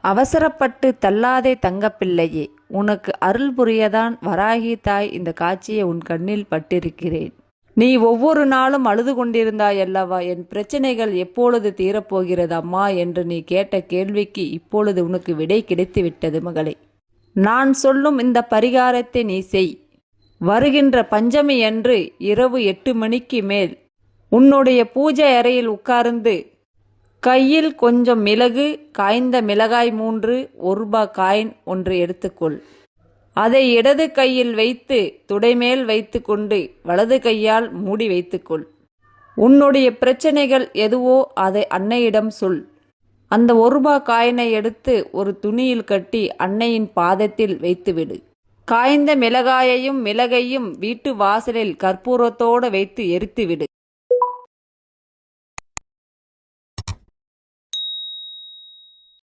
அவசரப்பட்டு தள்ளாதே தங்கப்பிள்ளையே, உனக்கு அருள் புரியதான் வராகி தாய் இந்த காட்சியை உன் கண்ணில் பட்டிருக்கிறேன். நீ ஒவ்வொரு நாளும் அழுது கொண்டிருந்தாயல்லவா, என் பிரச்சனைகள் எப்பொழுது தீரப்போகிறது அம்மா என்று நீ கேட்ட கேள்விக்கு இப்பொழுது உனக்கு விடை கிடைத்து விட்டது மகளே. நான் சொல்லும் இந்த பரிகாரத்தை நீ செய். வருகின்ற பஞ்சமி அன்று இரவு 8 மணிக்கு மேல் உன்னுடைய பூஜை அறையில் உட்கார்ந்து கையில் கொஞ்சம் மிளகு, காய்ந்த மிளகாய் 3, 1 ரூபாய் காயின் 1 எடுத்துக்கொள். அதை இடது கையில் வைத்து துடைமேல் வைத்து கொண்டு வலது கையால் மூடி வைத்துக்கொள். உன்னுடைய பிரச்சனைகள் எதுவோ அதை அன்னையிடம் சொல். அந்த 1 ரூபாய் காயினை எடுத்து ஒரு துணியில் கட்டி அன்னையின் பாதத்தில் வைத்துவிடு. காய்ந்த மிளகாயையும் மிளகையும் வீட்டு வாசலில் கற்பூரத்தோடு வைத்து எரித்துவிடு.